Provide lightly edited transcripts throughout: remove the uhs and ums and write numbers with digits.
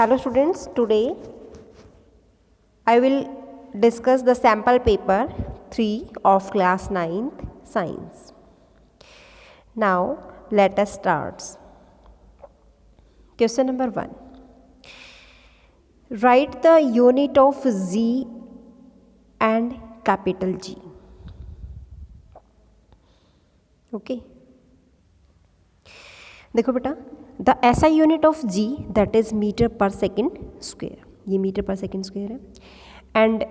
Hello students, today I will discuss the sample paper 3 of class 9th science. Now let us start. Question number 1. Write the unit of Z and capital G. Okay. देखो बेटा, the SI unit of G that is metre per second square, ये metre per second square है, and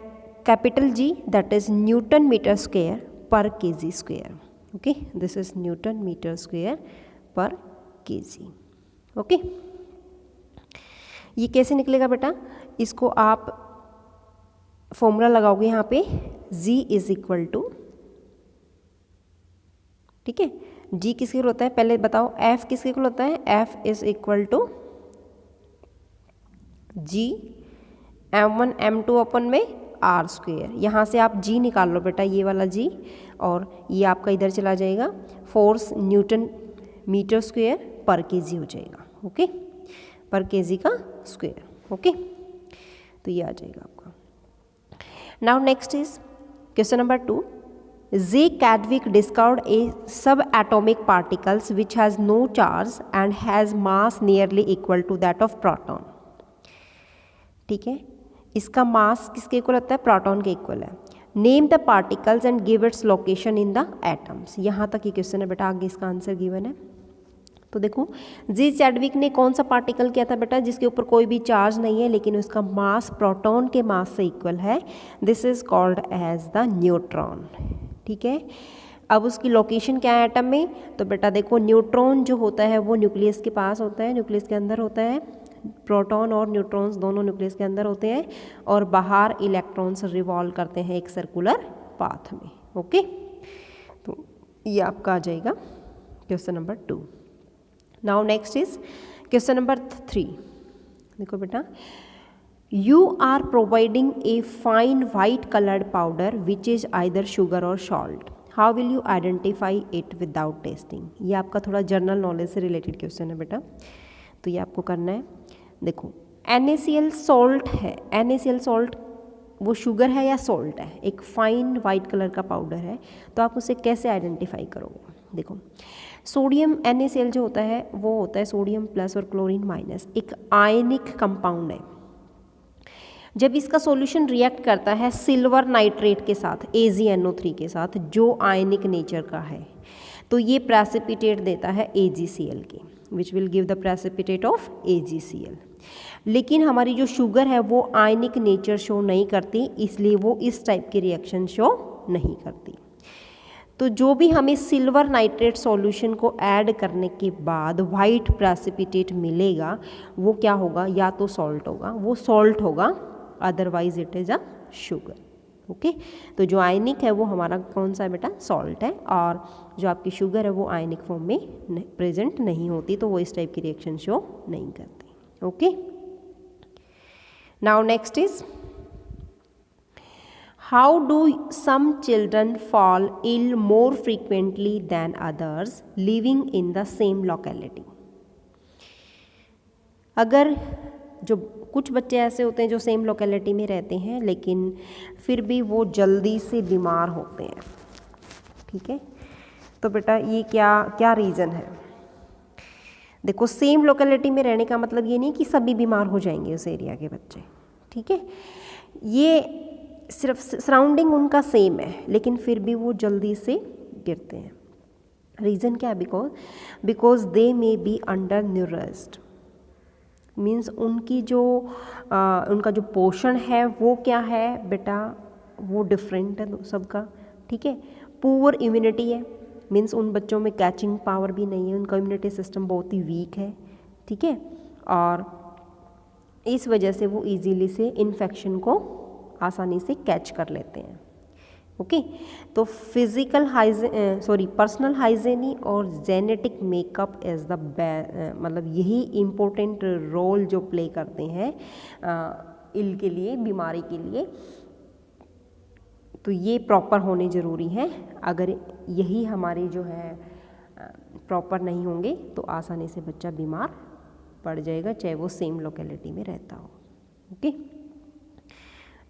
capital G that is newton metre square per KG square. Okay, this is newton metre square per KG. Okay, ये कैसे निकलेगा बेटा? इसको आप formula लगाओगे यहाँ पे, G इज इक्वल टू, ठीक है, G किसके इक्वल होता है पहले बताओ, F किसके इक्वल होता है? F is equal to G m1 m2 upon में R स्क्वेयर. यहाँ से आप G निकाल लो बेटा, ये वाला G, और ये आपका इधर चला जाएगा, force Newton metre square per KG हो जाएगा. ओके, पर केजी का स्क्वेयर. ओके, तो ये आ जाएगा आपका. Now next is question number 2. J. Chadwick discovered a subatomic particles which has no charge and has mass nearly equal to that of proton. ठीक है, इसका मास किसके इक्वल होता है? प्रोटॉन के इक्वल है. Name the particles and give its location in the atoms. यहाँ तक ये क्वेश्चन है बेटा, आगे इसका आंसर गिवन है. तो देखो, जी चैडविक ने कौन सा पार्टिकल किया था बेटा जिसके ऊपर कोई भी चार्ज नहीं है लेकिन उसका मास प्रोटॉन के मास से इक्वल है? This is called as the neutron. ठीक है, अब उसकी लोकेशन क्या है एटम में? तो बेटा देखो, न्यूट्रॉन जो होता है वो न्यूक्लियस के पास होता है, न्यूक्लियस के अंदर होता है. प्रोटॉन और न्यूट्रॉन्स दोनों न्यूक्लियस के अंदर होते हैं, और बाहर इलेक्ट्रॉन्स रिवॉल्व करते हैं एक सर्कुलर पाथ में. ओके, तो ये आपका आ जाएगा question number 2. Now next is question number 3. देखो बेटा, you are providing a fine white colored powder which is either sugar or salt. How will you identify it without tasting? ये आपका थोड़ा जर्नल नॉलेज से रिलेटेड क्वेश्चन है बेटा, तो ये आपको करना है. देखो, NaCl सॉल्ट है, NaCl सॉल्ट वो शुगर है या सॉल्ट है? एक फाइन वाइट कलर का पाउडर है, तो आप उसे कैसे आइडेंटिफाई करोगे? देखो, सोडियम NaCl जो होता है वो होता है सोडियम प्लस और क्लोरीन माइनस, एक आयनिक कंपाउंड है. जब इसका सॉल्यूशन रिएक्ट करता है सिल्वर नाइट्रेट के साथ, AgNO3 के साथ, जो आयनिक नेचर का है, तो ये प्रेसिपिटेट देता है AgCl के, which will give the precipitate of AgCl. लेकिन हमारी जो शुगर है वो आयनिक नेचर शो नहीं करती, इसलिए वो इस टाइप के रिएक्शन शो नहीं करती. तो जो भी हमें सिल्वर नाइट्रेट सॉल्यूशन को ऐड करने के बाद वाइट प्रेसिपिटेट मिलेगा, वो क्या होगा? या तो सॉल्ट होगा, वो सॉल्ट होगा, otherwise it is a sugar. Okay, तो जो आयनिक है वो हमारा कौन सा है बेटा? सॉल्ट है, और जो आपकी शुगर है वो आयनिक फॉर्म में प्रेजेंट नहीं होती, तो वो इस टाइप की रिएक्शन शो नहीं करती. Okay, now next is, how do some children fall ill more frequently than others living in the same locality? अगर जो कुछ बच्चे ऐसे होते हैं जो सेम लोकेलिटी में रहते हैं लेकिन फिर भी वो जल्दी से बीमार होते हैं, ठीक है, तो बेटा ये क्या क्या रीज़न है? देखो, सेम लोकेलिटी में रहने का मतलब ये नहीं कि सभी बीमार हो जाएंगे उस एरिया के बच्चे, ठीक है, ये सिर्फ सराउंडिंग उनका सेम है लेकिन फिर भी वो जल्दी से गिरते हैं. रीज़न क्या है? Because they may be under nourished. Means उनकी जो उनका जो पोषण है वो क्या है बेटा? वो डिफरेंट है सबका, ठीक है. पुअर इम्यूनिटी है, मीन्स उन बच्चों में कैचिंग पावर भी नहीं है, उनका इम्यूनिटी सिस्टम बहुत ही वीक है, ठीक है, और इस वजह से वो इजीली से इन्फेक्शन को आसानी से कैच कर लेते हैं. ओके, तो फिजिकल पर्सनल हाइजीन और जेनेटिक मेकअप इज़ द मतलब यही इम्पोर्टेंट रोल जो प्ले करते हैं इल के लिए, बीमारी के लिए. तो ये प्रॉपर होने ज़रूरी है. अगर यही हमारे जो है प्रॉपर नहीं होंगे तो आसानी से बच्चा बीमार बढ़ जाएगा, चाहे वो सेम लोकेलिटी में रहता हो। Okay,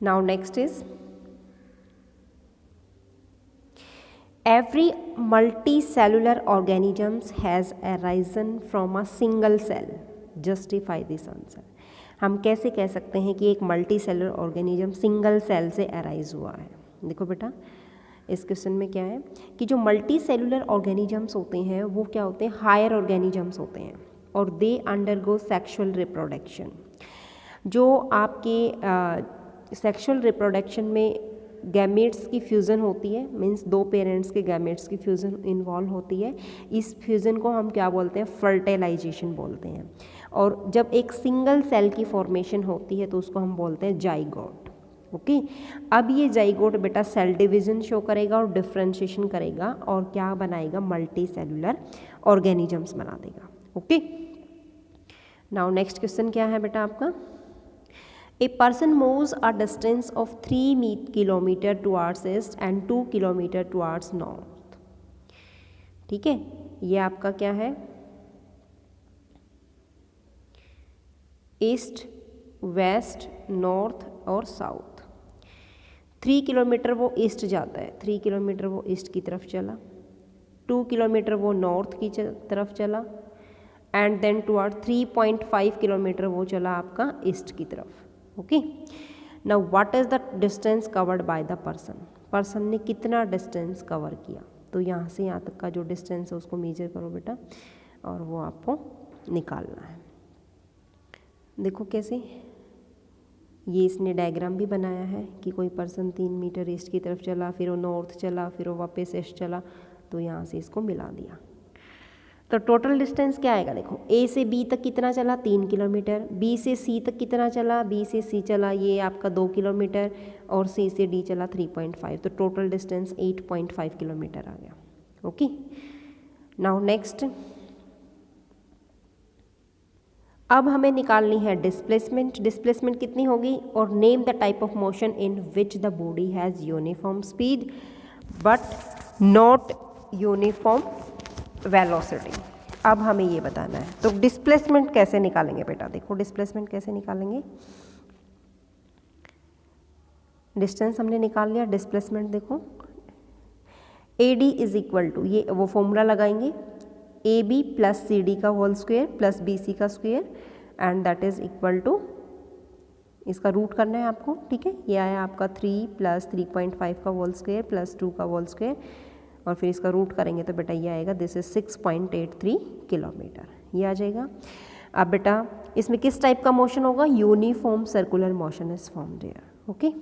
now next is every multicellular organisms has arisen from a single cell. Justify this answer. हम कैसे कह सकते हैं कि एक multicellular organism single cell से अराइज हुआ है? देखो बेटा, इस क्वेश्चन में क्या है कि जो मल्टी सेलुलर ऑर्गेनिजम्स होते हैं वो क्या होते हैं, हायर ऑर्गेनिजम्स होते हैं और दे अंडरगो सेक्सुअल रिप्रोडक्शन। जो आपके सेक्सुअल रिप्रोडक्शन में गैमेट्स की फ्यूज़न होती है, मीन्स दो पेरेंट्स के गैमेट्स की फ्यूज़न इन्वॉल्व होती है, इस फ्यूज़न को हम क्या बोलते हैं, फर्टिलाइजेशन बोलते हैं। और जब एक सिंगल सेल की फॉर्मेशन होती है तो उसको हम बोलते हैं जाइगोट। ओके, अब ये जाइगोट बेटा सेल डिवीजन शो करेगा और डिफ्रेंशिएशन करेगा और क्या बनाएगा, मल्टी सेलुलर ऑर्गेनिजम्स बना देगा। ओके, नाउ नेक्स्ट क्वेश्चन क्या है बेटा आपका, a person moves a distance of 3 kilometre towards east and 2 kilometre towards north. ठीक है, ये आपका क्या है, ईस्ट, वेस्ट, नॉर्थ और साउथ। 3 किलोमीटर वो ईस्ट जाता है, 3 किलोमीटर वो ईस्ट की तरफ चला, 2 किलोमीटर वो नॉर्थ की तरफ चला एंड देन टुवर्ड 3.5 किलोमीटर वो चला आपका ईस्ट की तरफ। Okay, now what is the distance covered by the person, person ने कितना डिस्टेंस कवर किया, तो यहाँ से यहाँ तक का जो डिस्टेंस है उसको मेजर करो बेटा और वो आपको निकालना है। देखो कैसे, ये इसने डायग्राम भी बनाया है कि कोई पर्सन 3 मीटर ईस्ट की तरफ चला, फिर वो नॉर्थ चला, फिर वो वापस ईस्ट चला, तो यहाँ से इसको मिला दिया। तो टोटल डिस्टेंस क्या आएगा, देखो ए से बी तक कितना चला, 3 किलोमीटर, बी से सी तक कितना चला, बी से सी चला ये आपका 2 किलोमीटर और सी से डी चला 3.5, तो टोटल डिस्टेंस 8.5 किलोमीटर आ गया। ओके, नाउ नेक्स्ट, अब हमें निकालनी है डिस्प्लेसमेंट। डिस्प्लेसमेंट कितनी होगी, और name the type of motion in which the body has uniform speed but not uniform velocity. अब हमें ये बताना है, तो डिस्प्लेसमेंट कैसे निकालेंगे बेटा, देखो डिस्प्लेसमेंट कैसे निकालेंगे, डिस्टेंस हमने निकाल लिया, डिस्प्लेसमेंट देखो AD इज इक्वल टू, ये वो फॉर्मूला लगाएंगे, AB प्लस CD का होल स्क्वायर प्लस BC का square and that is equal to, इसका रूट करना है आपको। ठीक है, ये आया आपका 3 प्लस 3.5 का होल स्क्वायर प्लस 2 का होल स्क्वायर और फिर इसका रूट करेंगे तो बेटा ये आएगा, दिस इज 6.83 किलोमीटर, ये आ जाएगा। अब बेटा इसमें किस टाइप का मोशन होगा, uniform circular motion is formed here. Okay,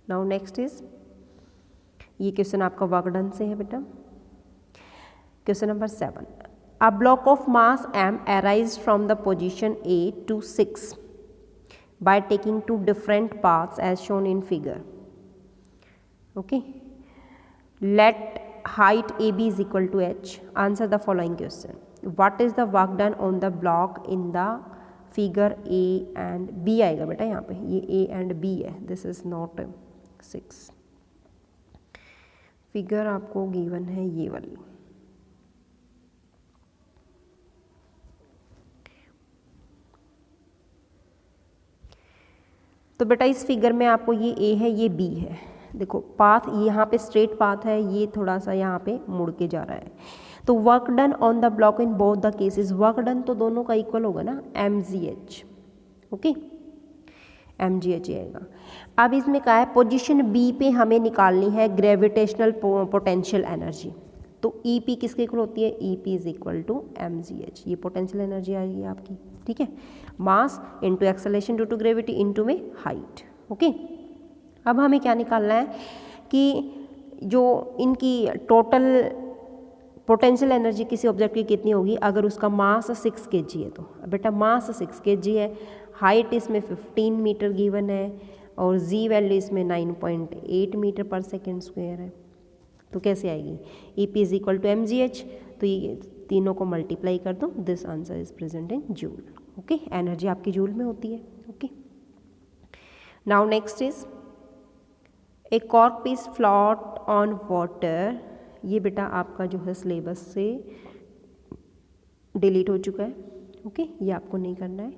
now next is, ये क्वेश्चन आपका वर्क डन से है बेटा। Question number 7, a block of mass m arise from the position A to 6 by taking 2 different paths as shown in figure. Okay, let height AB is equal to h. Answer the following question. What is the work done on the block in the figure A and B आएगा बेटा, यहाँ पे ये A and B है, this is not 6। Figure आपको given है ये वाली, तो बेटा इस फिगर में आपको ये A है ये B है। देखो पाथ यहाँ पे स्ट्रेट पाथ है, ये थोड़ा सा यहाँ पे मुड़ के जा रहा है, तो work done on the block in both the cases, work done तो दोनों का इक्वल होगा ना, mgh। ओके, mgh आएगा। अब इसमें क्या है, पोजीशन B पे हमें निकालनी है ग्रेविटेशनल पोटेंशियल एनर्जी, तो EP किसके इक्वल होती है, EP is equal to mgh, ये पोटेंशियल एनर्जी आएगी आपकी। ठीक है, mass into acceleration due to gravity into में हाइट। ओके, अब हमें क्या निकालना है कि जो इनकी टोटल पोटेंशियल एनर्जी किसी ऑब्जेक्ट की कितनी होगी अगर उसका मास 6 kg है, तो बेटा मास 6 kg है, हाइट इसमें 15 मीटर गिवन है और जी वैल्यू इसमें 9.8 मीटर पर सेकेंड स्क्वायर है, तो कैसे आएगी, EP is equal to mgh, तो ये तीनों को मल्टीप्लाई कर दो, this answer is present in joule. Okay, energy आपकी जूल में होती है। Okay, now next is a cork piece float on water, ये बेटा आपका जो है सिलेबस से डिलीट हो चुका है। ओके, ये आपको नहीं करना है।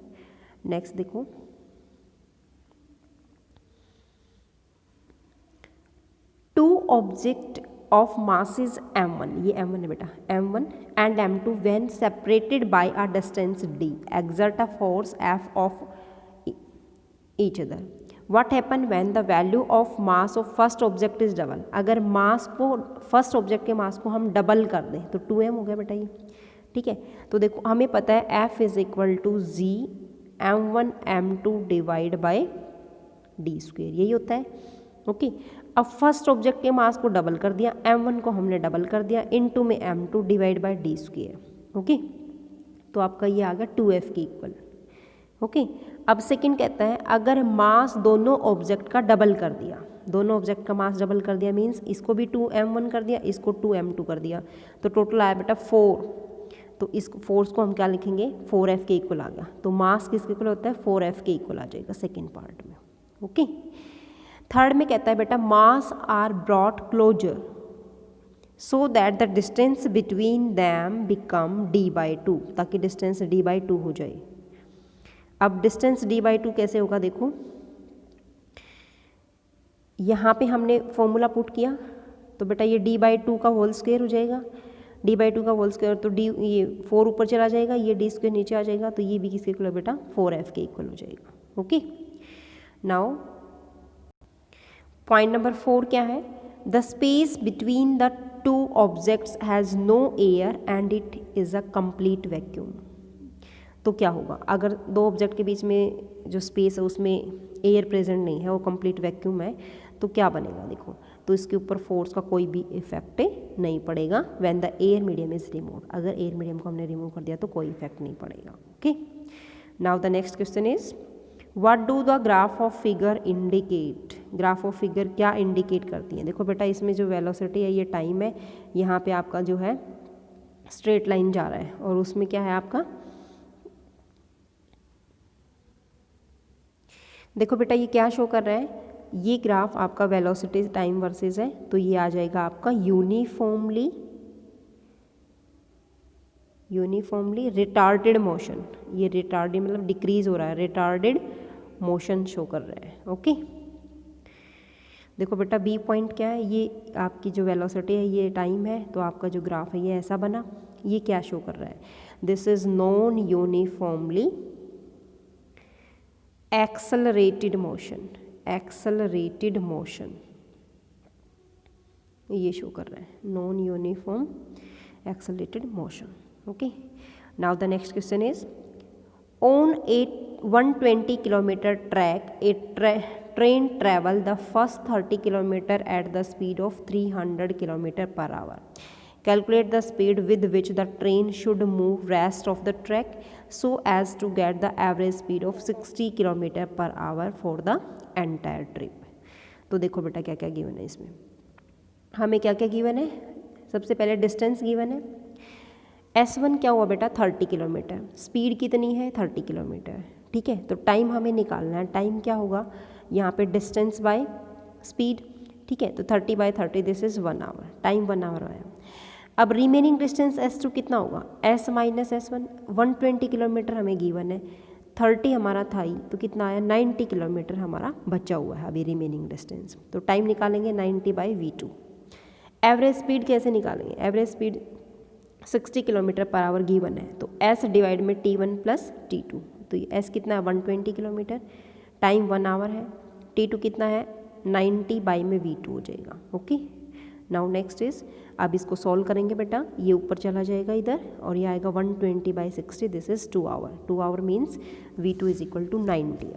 नेक्स्ट देखो, to object of masses m1, ये m1 है बेटा, m1 and m2 when separated by a distance d exert a force f of each other. What happen when the value of mass of first object is double? अगर मास को, first object के मास को हम double कर दें तो 2m हो गया बेटा ये, ठीक है। तो देखो हमें पता है F is equal to G m1 m2 divide by d square, यही होता है। ओके, अब फर्स्ट ऑब्जेक्ट के मास को डबल कर दिया, m1 को हमने डबल कर दिया, इनटू में m2 divide by d square. Okay, तो आपका ये आ गया 2f के इक्वल। ओके, अब सेकंड कहता है अगर मास दोनों ऑब्जेक्ट का डबल कर दिया, दोनों ऑब्जेक्ट का मास डबल कर दिया मीन्स इसको भी 2m1 कर दिया, इसको 2m2 कर दिया, तो टोटल आया बेटा 4। तो इस फोर्स को हम क्या लिखेंगे, 4f के इक्वल आ गया। तो मास किसके इक्वल होता है, 4f के इक्वल आ जाएगा सेकेंड पार्ट में। ओके, थर्ड में कहता है बेटा mass are brought closer so that the distance between them become d/2, ताकि डिस्टेंस d/2 हो जाए। अब डिस्टेंस d/2 कैसे होगा, देखो यहाँ पे हमने फॉर्मूला पुट किया तो बेटा ये d/2 का होल स्क्वायर हो जाएगा, d/2 का होल स्क्वायर तो d, ये 4 ऊपर चला जाएगा, ये d स्क्वायर नीचे आ जाएगा, तो ये भी किसके इक्वल है बेटा, 4f के इक्वल हो जाएगा। ओके, नाउ पॉइंट नंबर 4 क्या है, the space between the two objects has no air and it is a complete vacuum. तो क्या होगा, अगर दो ऑब्जेक्ट के बीच में जो स्पेस है उसमें एयर प्रेजेंट नहीं है, वो कंप्लीट वैक्यूम है, तो क्या बनेगा देखो, तो इसके ऊपर फोर्स का कोई भी इफेक्ट नहीं पड़ेगा when the air medium is remove. अगर एयर मीडियम को हमने रिमूव कर दिया तो कोई इफेक्ट नहीं पड़ेगा। Okay, now the next question is what do the graph of figure indicate. Graph of figure क्या इंडिकेट करती है, देखो बेटा इसमें जो वेलोसिटी है ये टाइम है, यहाँ पे आपका जो है स्ट्रेट लाइन जा रहा है और उसमें क्या है आपका, देखो बेटा ये क्या शो कर रहा है, ये ग्राफ आपका वेलोसिटी टाइम वर्सेस है, तो ये आ जाएगा आपका यूनिफॉर्मली रिटार्डेड मोशन। ये रिटार्डेड मतलब डिक्रीज हो रहा है, रिटार्डेड मोशन शो कर रहा है। ओके, देखो बेटा बी पॉइंट क्या है, ये आपकी जो वेलोसिटी है ये टाइम है, तो आपका जो ग्राफ है ये ऐसा बना। ये क्या शो कर रहा है, this is non uniformly accelerated motion, ये शो कर रहा है non uniform accelerated motion. Okay, now the next question is on A 120 kilometre track A train travel the first 30 kilometre at the speed of 300 kilometre per our. Calculate the speed with which the train should move rest of the track so as to get the average speed of 60 km per hour for the entire trip। तो देखो बेटा क्या क्या given है इसमें, हमें क्या क्या गिवन है, सबसे पहले डिस्टेंस गिवन है, S1 क्या हुआ बेटा 30 किलोमीटर, स्पीड कितनी है 30 किलोमीटर, ठीक है। तो टाइम हमें निकालना है, टाइम क्या होगा यहाँ पे डिस्टेंस बाय स्पीड, ठीक है। तो 30 by 30 this is 1 hour, time 1 hour आया। अब रिमेनिंग डिस्टेंस S2 कितना होगा, S माइनस S1, 120 किलोमीटर हमें गिवन है, 30 हमारा था ही, तो कितना आया 90 किलोमीटर हमारा बचा हुआ है अभी रिमेनिंग डिस्टेंस। तो टाइम निकालेंगे 90 बाई V2। एवरेज स्पीड कैसे निकालेंगे, average speed 60 kilometre per our given है, तो S डिवाइड में T1 प्लस T2, तो ये S कितना है 120 किलोमीटर, टाइम 1 आवर है, T2 कितना है 90 बाई में V2 हो जाएगा। ओके, नाउ नेक्स्ट इज, अब इसको सॉल्व करेंगे बेटा, ये ऊपर चला जाएगा इधर और ये आएगा 120 by 60, this is 2 hour, 2 hour means V2 is equal to 90।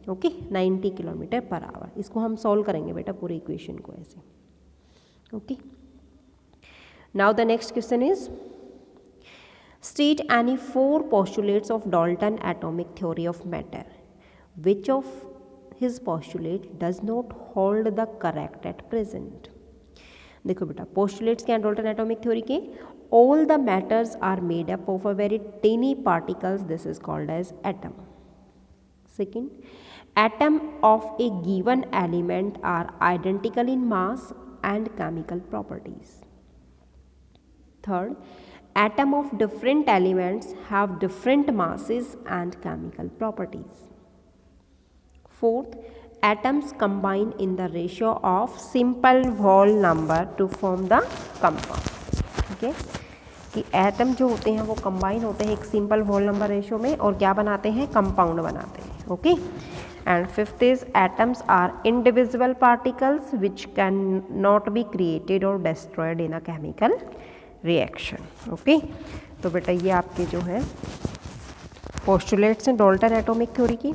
Okay, 90 kilometre per hour, इसको हम सॉल्व करेंगे बेटा पूरे इक्वेशन को ऐसे। Okay, now the next question is state any 4 postulates of Dalton atomic theory of matter, which of his postulate does not hold the correct at present। देखो बेटा postulates क्या डाल्टन एटॉमिक थ्योरी के, all the matters are made up of a very tiny particles, this is called as atom. Second, atom of a given element are identical in mass and chemical properties. Third, Atom of different elements have different masses and chemical properties. Fourth, atoms combine in the ratio of simple whole number to form the compound. ठीक है, कि atom जो होते हैं वो combine होते हैं एक सिंपल होल नंबर रेशियो में और क्या बनाते हैं, कंपाउंड बनाते हैं. Okay. And fifth is atoms are individual particles which can not be created or destroyed in a chemical reaction. Okay. तो बेटा ये आपके जो है पोस्टुलेट्स हैं डाल्टन एटॉमिक थ्योरी की.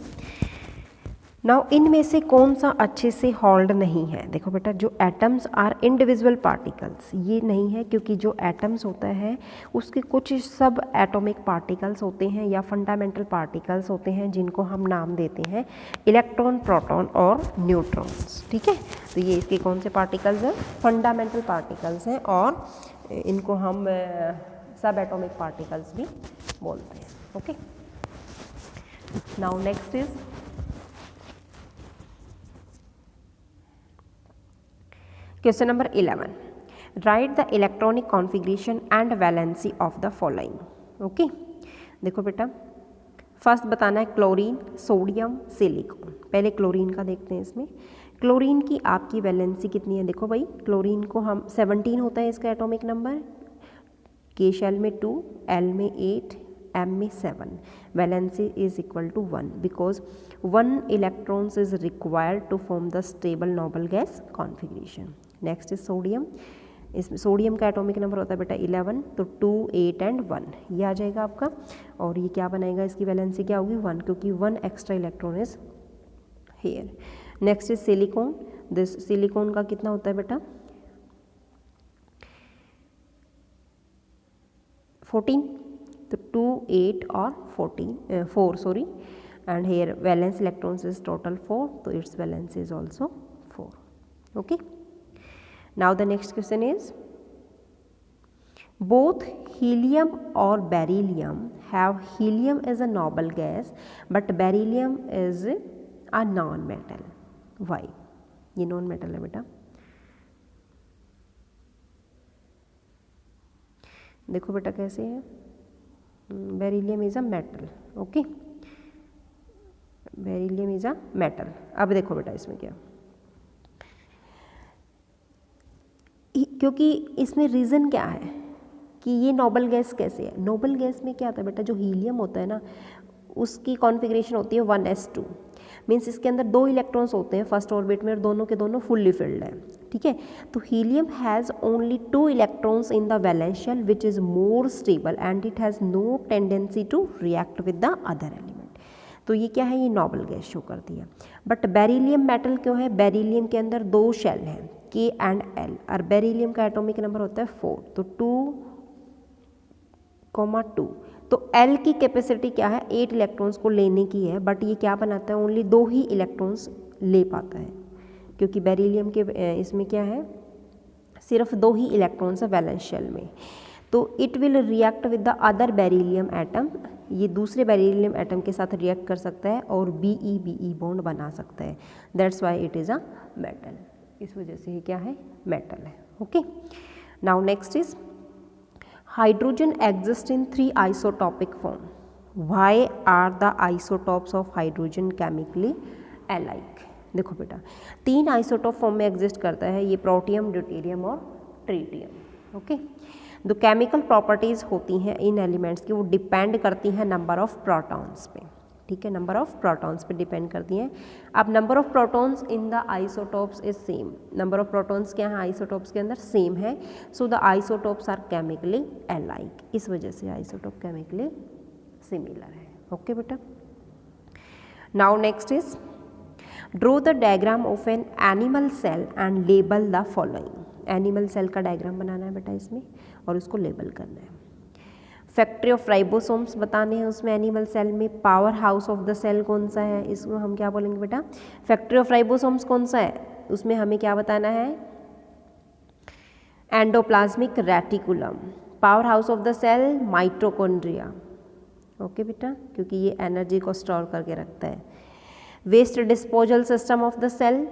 नाउ इनमें से कौन सा अच्छे से हॉल्ड नहीं है. देखो बेटा, जो एटम्स आर इंडिविजुअल पार्टिकल्स, ये नहीं है क्योंकि जो एटम्स होता है उसके कुछ सब एटॉमिक पार्टिकल्स होते हैं या फंडामेंटल पार्टिकल्स होते हैं जिनको हम नाम देते हैं इलेक्ट्रॉन, प्रोटॉन और न्यूट्रॉन्स. ठीक है, तो ये इसके कौन से पार्टिकल्स हैं, फंडामेंटल पार्टिकल्स हैं और इनको हम सब एटॉमिक पार्टिकल्स भी बोलते हैं. Okay. Now next is question number 11. Right the electronic configuration and valency of the following. Okay. देखो बेटा, फर्स्ट बताना है क्लोरीन, सोडियम, सिलिकॉन. पहले क्लोरीन का देखते हैं. इसमें क्लोरीन की आपकी वैलेंसी कितनी है. देखो भाई, क्लोरीन को हम 17 होता है इसका एटॉमिक नंबर, के शेल में 2, एल में 8, एम में 7. Valency is equal to 1 because 1 electrons is required to form the stable noble gas configuration. Next is sodium. इसमें सोडियम का एटॉमिक नंबर होता है बेटा 11, तो 2, 8 एंड 1 ये आ जाएगा आपका. और ये क्या बनाएगा, इसकी वैलेंसी क्या होगी 1, क्योंकि 1 extra electron is here. Next is silicon. This silicon का कितना होता है बेटा 14, तो 2, 8 और 4 sorry. And here valence electrons is total 4, तो its valence is also 4. Okay. Now the next question is, both helium और beryllium have helium as a noble gas but beryllium is a non-metal. Why? ये non-metal है बेटा. देखो बेटा कैसे है, beryllium is a metal. Okay, beryllium is a metal. अब देखो बेटा इसमें क्या, क्योंकि इसमें रीज़न क्या है कि ये नोबल गैस कैसे है. नोबल गैस में क्या होता है बेटा, जो हीलियम होता है ना उसकी कॉन्फ़िगरेशन होती है 1s2. मीन्स इसके अंदर 2 इलेक्ट्रॉन्स होते हैं फर्स्ट ऑर्बिट में और दोनों के दोनों फुल्ली फिल्ड है. ठीक है, तो helium has only 2 electrons in the valence shell which is more stable and it has no tendency to react with the other element. तो ये क्या है, ये नोबल गैस शो करती है. बट बेरिलियम मेटल क्यों है, बेरिलियम के अंदर 2 शेल हैं K एंड L और बेरिलियम का एटॉमिक नंबर होता है 4, तो 2,2. तो L की कैपेसिटी क्या है, 8 इलेक्ट्रॉन्स को लेने की है, बट ये क्या बनाता है, ओनली 2 ही इलेक्ट्रॉन्स ले पाता है क्योंकि बेरिलियम के इसमें क्या है, सिर्फ 2 ही इलेक्ट्रॉन्स है वैलेंस शेल में. तो it will react with the other beryllium atom, ये दूसरे बेरिलियम एटम के साथ रिएक्ट कर सकता है और BE बॉन्ड बना सकता है. That's why it is a metal. इस वजह से ये क्या है, मेटल है. Okay. Now next is hydrogen exist in 3 isotopic form. Why are the isotopes of hydrogen chemically alike. देखो बेटा 3 आइसोटॉप फॉर्म में एग्जिस्ट करता है, ये प्रोटियम, ड्यूटेरियम और ट्रिटियम. ओके. जो केमिकल प्रॉपर्टीज़ होती हैं इन एलिमेंट्स की वो डिपेंड करती हैं नंबर ऑफ प्रोटॉन्स पे. ठीक है, नंबर ऑफ प्रोटॉन्स पे डिपेंड करती हैं. अब number of protons in the isotopes is same. Number of protons क्या है आइसोटॉप्स के अंदर, सेम है. So the isotopes are chemically alike. इस वजह से आइसोटॉप केमिकली सिमिलर है. ओके बेटा. Now next is draw the diagram of an animal cell and label the following. Animal cell का डायग्राम बनाना है बेटा इसमें और उसको लेबल करना है. फैक्ट्री ऑफ राइबोसोम्स बताने हैं उसमें एनिमल सेल में. Power house of the cell कौन सा है, इसको हम क्या बोलेंगे बेटा, फैक्ट्री ऑफ राइबोसोम्स कौन सा है, उसमें हमें क्या बताना है, endoplasmic reticulum. Power house of the cell mitochondria. Okay बेटा, क्योंकि ये एनर्जी को स्टोर करके रखता है. Waste disposal system of the cell.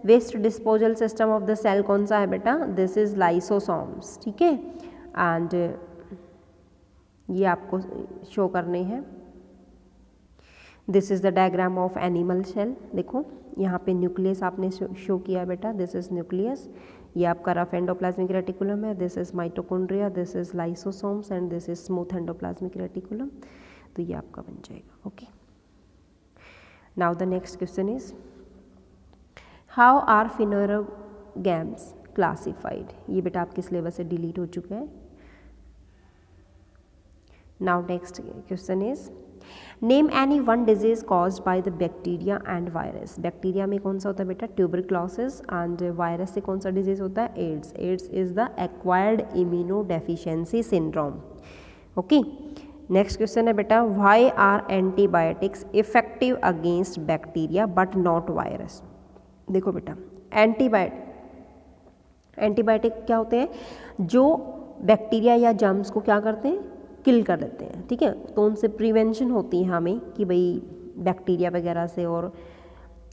Waste disposal system of the cell कौन सा है बेटा, दिस इज लाइसोसोम्स. ठीक है. एंड ये आपको शो करने हैं। This is the diagram of animal cell. देखो यहाँ पे न्यूक्लियस आपने शो किया बेटा, दिस इज़ न्यूक्लियस। ये आपका रफ एंडोप्लाज्मिक रेटिकुलम है, this is mitochondria, this is lysosomes and this is smooth endoplasmic reticulum. तो ये आपका बन जाएगा। Okay, now the next question is how are phanerogams classified. ये बेटा आपके सिलेबस से डिलीट हो चुका है। Now next question is name any one disease caused by the bacteria and virus. Bacteria में कौन सा होता है बेटा, ट्यूबरक्लोसिस, एंड वायरस से कौन सा डिजीज होता है, AIDS. AIDS is the acquired immuno deficiency syndrome. Okay, next question है बेटा why are antibiotics effective against bacteria but not virus. देखो बेटा एंटीबायोटिक क्या होते हैं, जो बैक्टीरिया या जर्म्स को क्या करते हैं, किल कर देते हैं। ठीक है, तो उनसे प्रिवेंशन होती है हमें कि भाई बैक्टीरिया वगैरह से और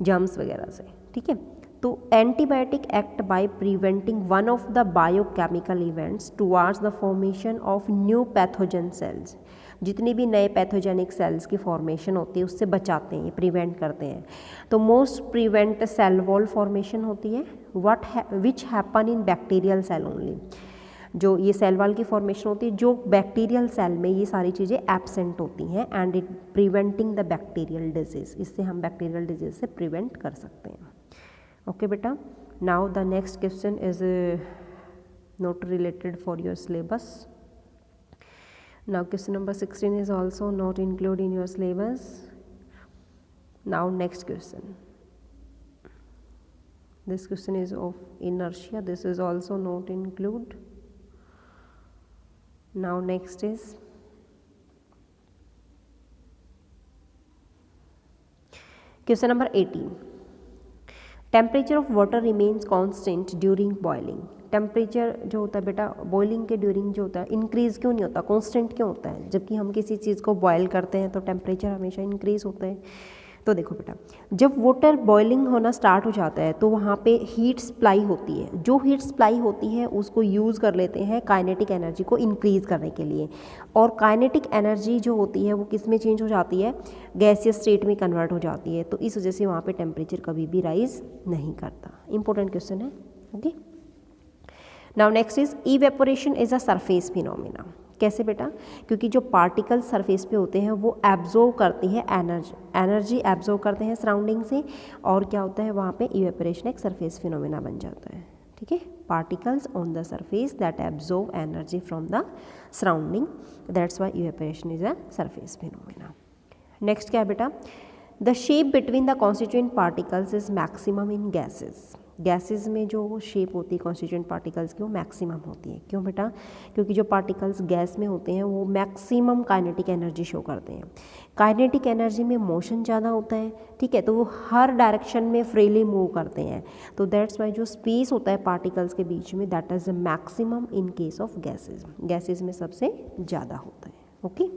जर्म्स वगैरह से। ठीक है, तो antibiotic act by preventing one of the biochemical events towards the formation of new pathogen cells. जितनी भी नए पैथोजेनिक सेल्स की फॉर्मेशन होती है उससे बचाते हैं, प्रिवेंट करते हैं। तो most prevent cell wall formation होती है which happen in bacterial cell only. जो ये सेल वॉल की फॉर्मेशन होती है जो बैक्टीरियल सेल में ये सारी चीज़ें एब्सेंट होती हैं, and it preventing the bacterial disease. इससे हम बैक्टीरियल डिजीज से प्रिवेंट कर सकते हैं। ओके बेटा, now the next question is not related for your syllabus. Now question number 16 is also not included in your syllabus. Now next question. This question is of inertia. This is also not included. Now next is question number 18. Temperature of water remains constant during boiling. Temperature जो होता है बेटा boiling के during जो होता है increase क्यों नहीं होता, कांस्टेंट क्यों होता है, जबकि हम किसी चीज़ को बॉयल करते हैं तो टेम्परेचर हमेशा इंक्रीज़ होता है। तो देखो बेटा जब वाटर बॉइलिंग होना स्टार्ट हो जाता है तो वहाँ पे हीट सप्लाई होती है, जो हीट सप्लाई होती है उसको यूज़ कर लेते हैं काइनेटिक एनर्जी को इंक्रीज़ करने के लिए, और काइनेटिक एनर्जी जो होती है वो किस में चेंज हो जाती है, गैसियस स्टेट में कन्वर्ट हो जाती है। तो इस वजह से वहाँ पे टेम्परेचर कभी भी राइज नहीं करता। इंपॉर्टेंट क्वेश्चन है। Okay, now next is evaporation is a surface phenomena. कैसे बेटा, क्योंकि जो पार्टिकल सरफेस पे होते हैं वो एब्जॉर्व करती है एनर्जी एब्जॉर्व करते हैं सराउंडिंग से, और क्या होता है वहाँ पे इवेपोरेशन एक सरफेस फिनोमिना बन जाता है। ठीक है, particles on the surface that absorb energy from the surrounding, that's why evaporation is a surface phenomena. Next क्या है बेटा, the shape between the constituent particles is maximum in gases. Gases में जो शेप होती है कॉन्स्टिट्यूएंट पार्टिकल्स की वो maximum होती है। क्यों बेटा, क्योंकि जो पार्टिकल्स गैस में होते हैं वो मैक्सिमम काइनेटिक एनर्जी शो करते हैं। काइनेटिक एनर्जी में मोशन ज़्यादा होता है। ठीक है, तो वो हर डायरेक्शन में फ्रीली मूव करते हैं। तो दैट्स वाई जो स्पेस होता है पार्टिकल्स के बीच में that is maximum in case of gases. Gases में सबसे ज़्यादा होता है। ओके,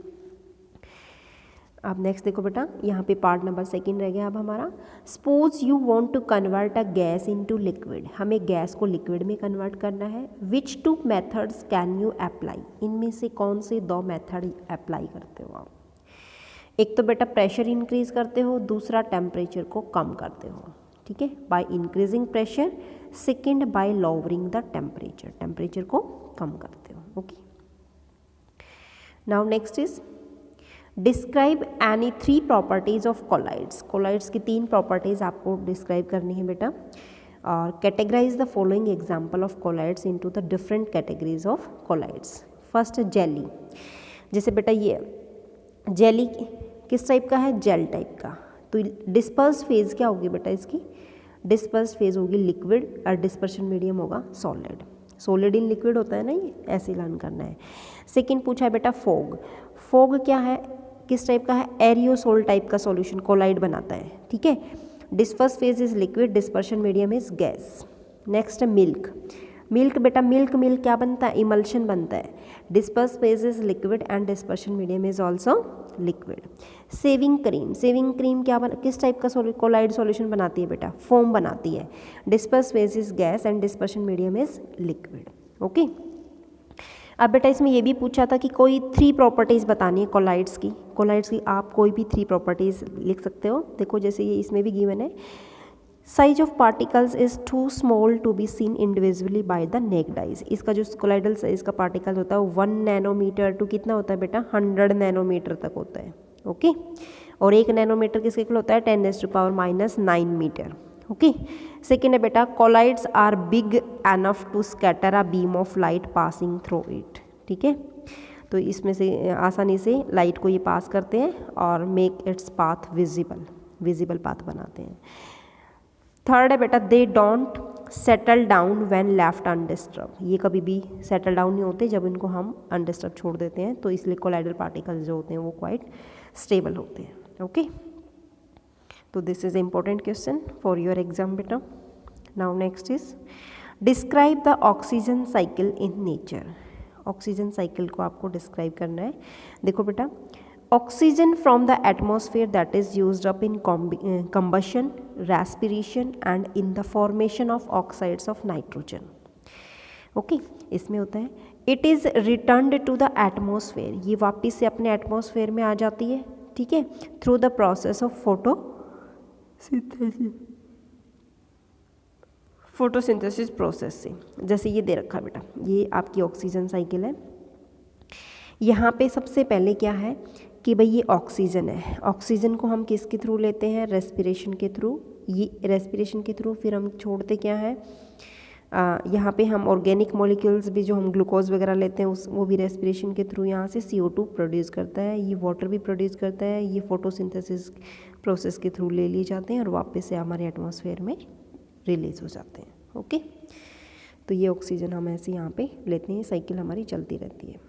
अब नेक्स्ट देखो बेटा, यहाँ पे पार्ट नंबर 2 रह गया अब हमारा। Suppose you want to convert a gas into liquid. हमें गैस को लिक्विड में कन्वर्ट करना है। Which 2 methods can you apply. इनमें से कौन से 2 मेथड अप्लाई करते हो आप। एक तो बेटा प्रेशर इंक्रीज करते हो, दूसरा टेम्परेचर को कम करते हो। ठीक है, by increasing pressure, second by lowering the temperature, temperature को कम करते हो। Okay, now next is describe any 3 properties of colloids. Colloids की 3 प्रॉपर्टीज़ आपको डिस्क्राइब करनी है बेटा, और categorise the following example of colloids into the different categories of colloids. First jelly. जैसे बेटा ये जेली किस टाइप का है, जेल टाइप का। तो डिस्पर्स फेज क्या होगी बेटा इसकी, डिस्पर्स फेज होगी लिक्विड और डिस्पर्शन मीडियम होगा सॉलिड। सॉलिड इन लिक्विड होता है ना, ये ऐसे लर्न करना है। सेकेंड पूछा है बेटा फोग। फोग क्या है, किस टाइप का है, एरियोसोल टाइप का सॉल्यूशन कोलाइड बनाता है। ठीक है, disperse phase is liquid, dispersion medium is gas. Next है मिल्क। मिल्क बेटा मिल्क क्या बनता है, इमल्शन बनता है। Disperse phase is liquid and dispersion medium is also liquid. Shaving cream, shaving cream किस टाइप का कोलाइड सॉल्यूशन बनाती है बेटा, फोम बनाती है। Disperse phase is gas and dispersion medium is liquid. Okay, अब बेटा इसमें ये भी पूछा था कि कोई 3 प्रॉपर्टीज़ बतानी है कोलाइड्स की। कोलाइड्स की आप कोई भी 3 प्रॉपर्टीज़ लिख सकते हो। देखो जैसे ये इसमें भी गिवन है, size of particles is too small to be seen individually by the naked eyes. इसका जो कोलाइडल साइज का पार्टिकल होता है 1 नैनोमीटर टू कितना होता है बेटा, 100 नैनोमीटर तक होता है। ओके, और 1 नैनोमीटर किसके इक्वल होता है, 10⁻⁹ मीटर। ओके, सेकेंड है बेटा, colloids are big enough to scatter a beam of light passing through it. ठीक है, तो इसमें से आसानी से लाइट को ये पास करते हैं और make its path visible path बनाते हैं। थर्ड है बेटा, they don't settle down when left undisturbed. ये कभी भी सेटल डाउन नहीं होते जब इनको हम अनडिस्टर्ब छोड़ देते हैं, तो इसलिए कोलाइडल पार्टिकल्स जो होते हैं वो क्वाइट स्टेबल होते हैं। ओके, तो this is important question for your exam बेटा। Now next is describe the oxygen cycle in nature. Oxygen cycle को आपको डिस्क्राइब करना है। देखो बेटा, oxygen from the atmosphere that is used up in combustion, respiration and in the formation of oxides of nitrogen। Okay, इसमें होता है it is returned to the atmosphere, ये वापस से अपने एटमॉस्फेयर में आ जाती है। ठीक है, through the process of photosynthesis process से। जैसे ये दे रखा बेटा, ये आपकी ऑक्सीजन साइकिल है। यहाँ पे सबसे पहले क्या है कि भाई ये ऑक्सीजन है, ऑक्सीजन को हम किसके थ्रू लेते हैं, रेस्पिरेशन के थ्रू। ये रेस्पिरेशन के थ्रू फिर हम छोड़ते क्या है, यहाँ पे हम ऑर्गेनिक मॉलिक्यूल्स भी जो हम ग्लूकोज वगैरह लेते हैं वो भी रेस्पिरेशन के थ्रू यहाँ से CO2 प्रोड्यूस करता है, ये वाटर भी प्रोड्यूस करता है, ये फोटोसिंथेसिस प्रोसेस के थ्रू ले लिए जाते हैं और वापस से हमारे एटमॉस्फेयर में रिलीज हो जाते हैं। ओके, तो ये ऑक्सीजन हम ऐसे यहाँ पे लेते हैं, साइकिल हमारी चलती रहती है।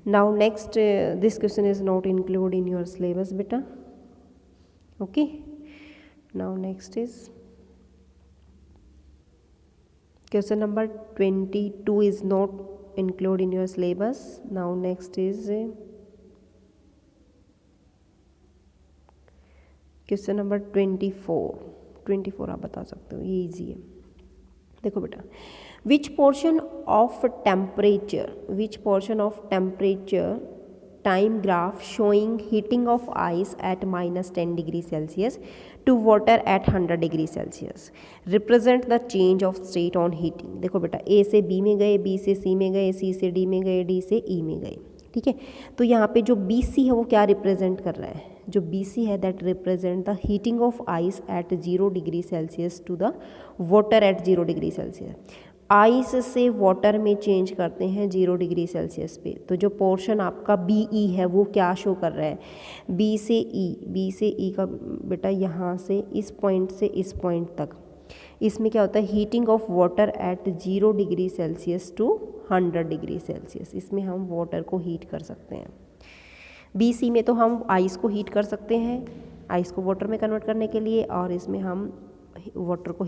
Now next, this question is not include in your syllabus बेटा। Okay, now next is question number 22 is not included in your syllabus. Now next is question number 24 आप बता सकते हो, ये इजी है। देखो बेटा, which portion of temperature time graph showing heating of ice at -10 degree Celsius to water at 100 degree Celsius represent the change of state on heating। देखो बेटा, A से B में गए, B से C में गए, C से D में गए, D से E में गए। ठीक है, तो यहाँ पे जो BC है वो क्या रिप्रेजेंट कर रहा है, जो BC है that represent the heating of ice at 0 degree Celsius to the water at 0 degree Celsius. Ice से वाटर में चेंज करते हैं 0 डिग्री सेल्सियस पे। तो जो पोर्शन आपका BE है वो क्या शो कर रहा है, B से E का बेटा यहाँ से इस पॉइंट तक, इसमें क्या होता है, heating of water at 0 degree Celsius to 100 degree Celsius. इसमें हम वाटर को हीट कर सकते हैं। BC में तो हम आइस को हीट कर सकते हैं, आइस को वाटर में कन्वर्ट करने के लिए, और इसमें हम वाटर को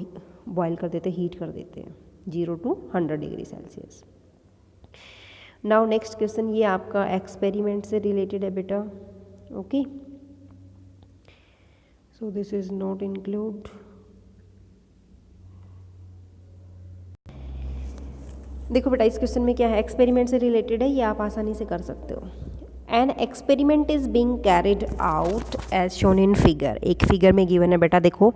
बॉयल कर देते हैं, हीट कर देते हैं 0 to 100 degree Celsius. Now next question, ये आपका एक्सपेरिमेंट से रिलेटेड है बेटा। Okay, so this is not include. देखो बेटा, इस क्वेश्चन में क्या है, एक्सपेरिमेंट से रिलेटेड है, ये आप आसानी से कर सकते हो। An experiment is being carried out as shown in figure. एक फिगर में गिवन है बेटा, देखो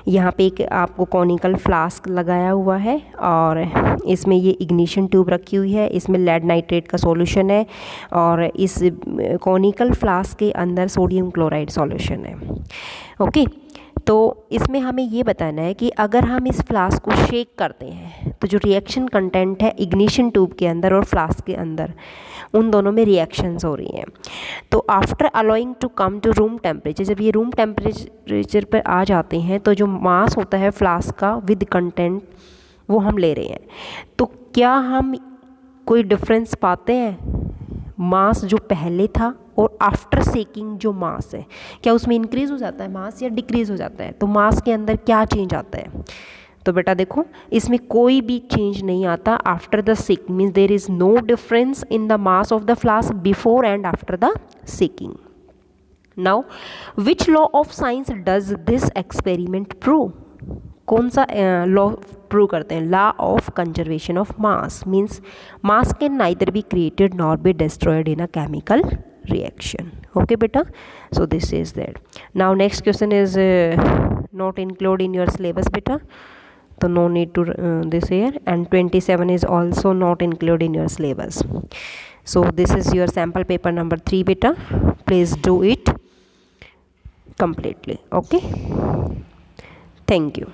यहाँ पे एक आपको कॉनिकल फ्लास्क लगाया हुआ है और इसमें ये इग्निशन ट्यूब रखी हुई है, इसमें लेड नाइट्रेट का सॉल्यूशन है और इस कॉनिकल फ्लास्क के अंदर सोडियम क्लोराइड सॉल्यूशन है। ओके, तो इसमें हमें ये बताना है कि अगर हम इस फ्लास्क को शेक करते हैं तो जो रिएक्शन कंटेंट है इग्निशन ट्यूब के अंदर और फ्लास्क के अंदर, उन दोनों में रिएक्शंस हो रही हैं। तो after allowing to come to room temperature, जब ये रूम टेम्परेचर पर आ जाते हैं तो जो मास होता है फ्लास्क का विद कंटेंट वो हम ले रहे हैं। तो क्या हम कोई डिफरेंस पाते हैं, मास जो पहले था और आफ्टर सेकिंग जो मास है, क्या उसमें इंक्रीज़ हो जाता है मास या डिक्रीज़ हो जाता है? तो मास के अंदर क्या चेंज आता है? तो बेटा देखो, इसमें कोई भी चेंज नहीं आता after the shaking, means there is no difference in the mass of the flask before and after the shaking. Now which law of science does this experiment prove? कौन सा लॉ प्रूव करते हैं law of conservation of mass means mass can neither be created nor be destroyed in a chemical reaction. Okay beta, so this is that. Now next question is not included in your syllabus beta, so no need to this here, and 27 is also not included in your syllabus. So this is your sample paper number 3 beta, please do it completely. Okay, thank you.